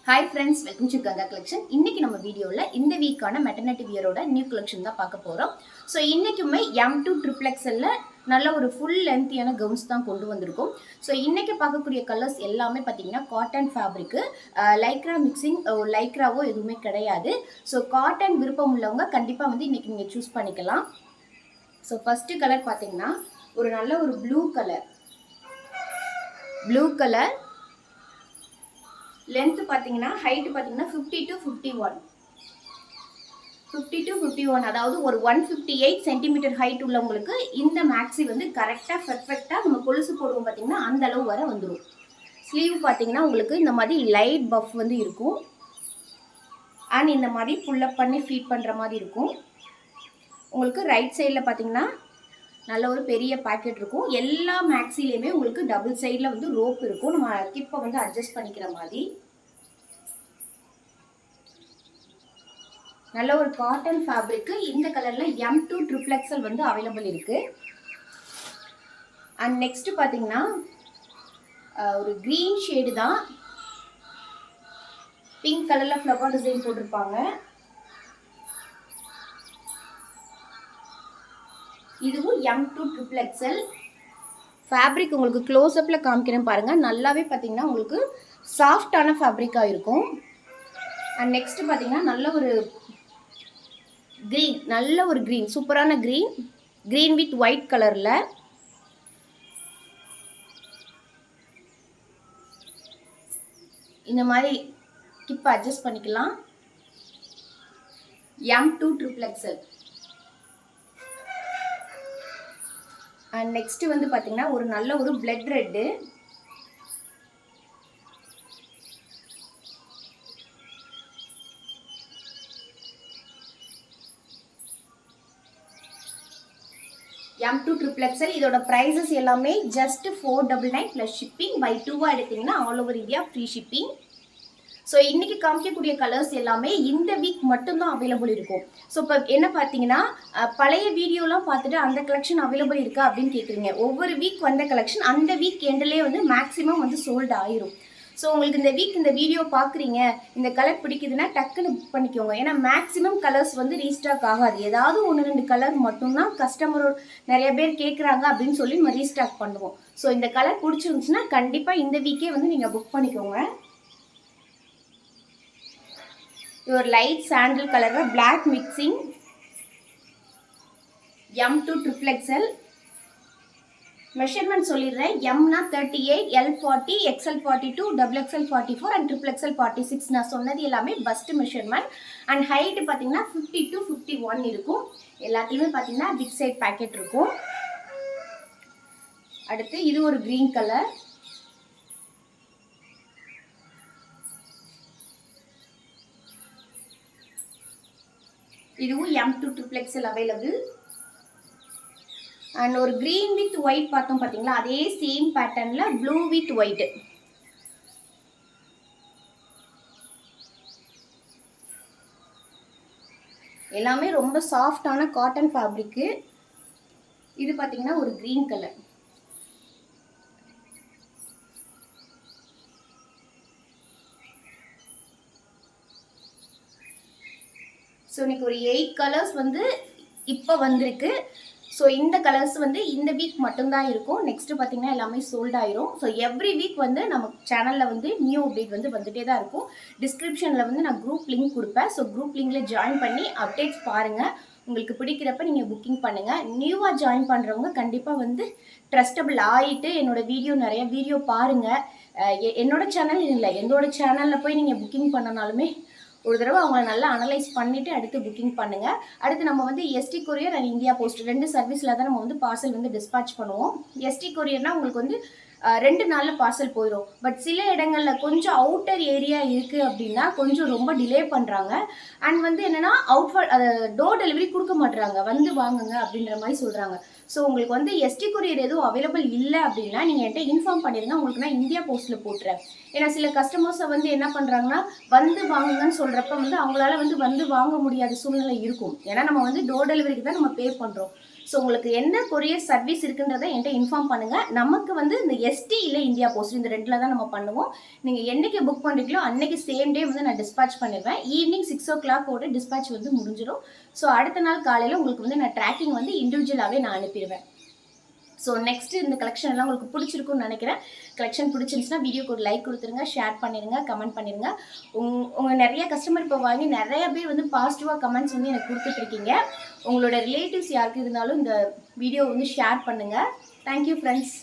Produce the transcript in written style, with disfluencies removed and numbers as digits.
Hi friends, welcome to Ganga collection. இன்னைக்கு நம்ம வீடியோவில் இந்த வீக்கான மெட்டர்னிட்டி வியரோட நியூ கலெக்ஷன் தான் பார்க்க போகிறோம். ஸோ இன்றைக்குமே M2 XXL நல்ல ஒரு ஃபுல் லென்த்தியான கவுன்ஸ் தான் கொண்டு வந்திருக்கும். ஸோ இன்றைக்கி பார்க்கக்கூடிய கலர்ஸ் எல்லாமே பார்த்தீங்கன்னா காட்டன் ஃபேப்ரிக்கு, லைக்ரா மிக்சிங், லைக்ராவோ எதுவுமே கிடையாது. ஸோ காட்டன் விருப்பம் உள்ளவங்க கண்டிப்பாக வந்து இன்றைக்கி நீங்கள் சூஸ் பண்ணிக்கலாம். ஸோ ஃபஸ்ட்டு கலர் பார்த்தீங்கன்னா ஒரு நல்ல ஒரு ப்ளூ கலர் லென்த் பார்த்தீங்கன்னா ஹைட் பார்த்தீங்கன்னா 50 to 51, அதாவது ஒரு 158 சென்டிமீட்டர் ஹைட் உள்ளவங்களுக்கு இந்த மேக்ஸி வந்து கரெக்டாக பர்ஃபெக்டாக நம்ம கொலுசு போடுவோம் பார்த்தீங்கன்னா அந்த அளவு வர வந்துடும். ஸ்லீவ் பார்த்தீங்கன்னா உங்களுக்கு இந்த மாதிரி லைட் பஃப் வந்து இருக்கும் அண்ட் இந்த மாதிரி புல்லப் பண்ணி ஃபீட் பண்ணுற மாதிரி இருக்கும். உங்களுக்கு ரைட் சைடில் பார்த்தீங்கன்னா நல்ல ஒரு பெரிய பாக்கெட் இருக்கும். எல்லா மேக்ஸிலையுமே உங்களுக்கு டபுள் சைடில் வந்து ரோப் இருக்கும், நம்ம கிப்பை வந்து அட்ஜஸ்ட் பண்ணிக்கிற மாதிரி. நல்ல ஒரு காட்டன் ஃபேப்ரிக்கு. இந்த கலரில் M2 XXL வந்து அவைலபிள் இருக்குது. அண்ட் நெக்ஸ்ட் பார்த்தீங்கன்னா ஒரு க்ரீன் ஷேடு தான், பிங்க் கலரில் ஃப்ளவர் டிசைன் போட்டிருப்பாங்க. இதுவும் M2 XXL ஃபேப்ரிக். உங்களுக்கு க்ளோஸ்அப்பில் காமிக்கிறேன் பாருங்கள். நல்லாவே பார்த்தீங்கன்னா உங்களுக்கு சாஃப்டான ஃபேப்ரிக்காக இருக்கும். அண்ட் நெக்ஸ்ட் பார்த்தீங்கன்னா நல்ல ஒரு க்ரீன் சூப்பரான க்ரீன் வித் ஒயிட் கலரில். இந்த மாதிரி கிப்பை அட்ஜஸ்ட் பண்ணிக்கலாம். M2 XXL. அண்ட் நெக்ஸ்ட் வந்து பார்த்தீங்கன்னா ஒரு நல்ல ஒரு பிளட் ரெட்டு, M2 XXL. இதோட ப்ரைஸஸ் எல்லாமே ஜஸ்ட் 499 ப்ளஸ் ஷிப்பிங். பை 2 எடுத்தீங்கன்னா all over India free shipping. So இன்றைக்கி காமிக்கக்கூடிய கலர்ஸ் எல்லாமே இந்த வீக் மட்டும்தான் அவைலபிள் இருக்கும். ஸோ இப்போ என்ன பார்த்தீங்கன்னா பழைய வீடியோலாம் பார்த்துட்டு அந்த கலெக்ஷன் அவைலபிள் இருக்கா அப்படின்னு கேட்குறீங்க. ஒவ்வொரு வீக் வந்த கலெக்ஷன் அந்த வீக் எண்ட்லேயே வந்து மேக்ஸிமம் வந்து சோல்டு ஆயிரும். ஸோ உங்களுக்கு இந்த வீக் இந்த வீடியோ பார்க்குறீங்க, இந்த கலர் பிடிக்குதுன்னா டக்குன்னு புக் பண்ணிக்கோங்க. ஏன்னா மேக்ஸிமம் கலர்ஸ் வந்து ரீஸ்டாக் ஆகாது. ஏதாவது 1-2 கலர் மட்டும்தான் கஸ்டமரோட நிறைய பேர் கேட்குறாங்க அப்படின்னு சொல்லி நம்ம ரீஸ்டாக் பண்ணுவோம். ஸோ இந்த கலர் பிடிச்சிருந்துச்சுன்னா கண்டிப்பாக இந்த வீக்கே வந்து நீங்கள் புக் பண்ணிக்கோங்க. இது ஒரு லைட் சாண்டில் கலரில் black mixing, M2 XXL. Measurement சொல்லிடுறேன். எம்னா 38, L 40, XL 42, XXL 44 and XXL 46. நான் சொன்னது எல்லாமே பஸ்ட் மெஷர்மெண்ட். அண்ட் ஹைட்டு பார்த்தீங்கன்னா 50 to 51 இருக்கும். எல்லாத்துலேயுமே பார்த்தீங்கன்னா பிக் சைட் பேக்கெட் இருக்கும். அடுத்து இது ஒரு க்ரீன் கலர். இதுவும் M2 XXL அவைலபிள். அண்ட் ஒரு க்ரீன் வித் ஒயிட் பார்த்தோம் பார்த்தீங்களா, அதே சேம் பேட்டர்னில் ப்ளூ வித் ஒயிட். எல்லாமே ரொம்ப சாஃப்டான காட்டன் ஃபேப்ரிக்கு. இது பார்த்தீங்கன்னா ஒரு க்ரீன் கலர். ஸோ இன்னைக்கு ஒரு 8 கலர்ஸ் வந்து இப்போ வந்திருக்கு. ஸோ இந்த கலர்ஸ் வந்து இந்த வீக் மட்டும்தான் இருக்கும். நெக்ஸ்ட்டு பார்த்தீங்கன்னா எல்லாமே சோல்ட் ஆயிரும். ஸோ எவ்ரி வீக் வந்து நம்ம சேனலில் வந்து நியூ அப்டேட் வந்து வந்துகிட்டே தான் இருக்கும். டிஸ்கிரிப்ஷனில் வந்து நான் குரூப் லிங்க் கொடுப்பேன். ஸோ குரூப் லிங்கில் ஜாயின் பண்ணி அப்டேட்ஸ் பாருங்கள். உங்களுக்கு பிடிக்கிறப்ப நீங்கள் புக்கிங் பண்ணுங்கள். நியூவாக ஜாயின் பண்ணுறவங்க கண்டிப்பாக வந்து ட்ரஸ்டபிள் ஆகிட்டு என்னோடய நிறைய வீடியோ பாருங்கள். என்னோட சேனல் இல்லை, என்னோட சேனலில் போய் நீங்கள் புக்கிங் பண்ணனாலுமே ஒரு தடவை அவங்கள நல்லா அனலைஸ் பண்ணிவிட்டு அடுத்து புக்கிங் பண்ணுங்கள். அடுத்து நம்ம வந்து ST courier and India post 2 சர்வீஸில் தான் நம்ம வந்து பார்சல் வந்து டிஸ்பேச் பண்ணுவோம். எஸ்டி கொரியர்னால் உங்களுக்கு வந்து 2 நாளில் பார்சல் போயிடும். பட் சில இடங்களில் கொஞ்சம் அவுட்டர் ஏரியா இருக்குது அப்படின்னா கொஞ்சம் ரொம்ப டிலே பண்ணுறாங்க. அண்ட் வந்து என்னென்னா டோர் டெலிவரி கொடுக்க மாட்டுறாங்க, வந்து வாங்குங்க அப்படின்ற மாதிரி சொல்கிறாங்க. ஸோ உங்களுக்கு வந்து எஸ்டி கொரியர் எதுவும் அவைலபிள் இல்லை அப்படின்னா நீங்கள் என்கிட்ட இன்ஃபார்ம் பண்ணிடுங்க. உங்களுக்கு நான் இந்தியா போஸ்ட்டில் போட்டுறேன். ஏன்னா சில கஸ்டமர்ஸை வந்து என்ன பண்ணுறாங்கன்னா வந்து வாங்குங்கன்னு சொல்கிறப்ப வந்து அவங்களால வந்து வாங்க முடியாத சூழ்நிலை இருக்கும். ஏன்னா நம்ம வந்து டோர் டெலிவரிக்கு தான் நம்ம பே பண்ணுறோம். ஸோ உங்களுக்கு என்ன கொரியர் சர்வீஸ் இருக்குன்றதை என்கிட்ட இன்ஃபார்ம் பண்ணுங்கள். நமக்கு வந்து இந்த எஸ்டி இல்லை இந்தியா போஸ்ட் இந்த ரெண்டில் தான் நம்ம பண்ணுவோம். நீங்கள் என்றைக்கு புக் பண்ணுறீங்களோ அன்றைக்கி சேம் டே வந்து நான் டிஸ்பேச் பண்ணிடுவேன். ஈவினிங் 6 o'clock டிஸ்பேச் வந்து முடிஞ்சிடும். ஸோ அடுத்த நாள் காலையில் உங்களுக்கு வந்து நான் ட்ராக்கிங் வந்து இண்டிவிஜுவலாகவே நான் அனுப்பிடுவேன். ஸோ நெக்ஸ்ட்டு இந்த கலெக்ஷன் எல்லாம் உங்களுக்கு பிடிச்சிருக்குன்னு நினைக்கிறேன். கலெக்ஷன் பிடிச்சிருந்துச்சுன்னா வீடியோக்கு ஒரு லைக் கொடுத்துருங்க, ஷேர் பண்ணிடுங்க, கமெண்ட் பண்ணிடுங்க. உங்கள் நிறைய கஸ்டமர் இப்போ வாங்கி நிறைய பேர் வந்து பாசிட்டிவாக கமெண்ட்ஸ் வந்து எனக்கு கொடுத்துட்ருக்கீங்க. உங்களோட ரிலேட்டிவ்ஸ் யாருக்கு இருந்தாலும் இந்த வீடியோ வந்து ஷேர் பண்ணுங்கள். Thank you friends.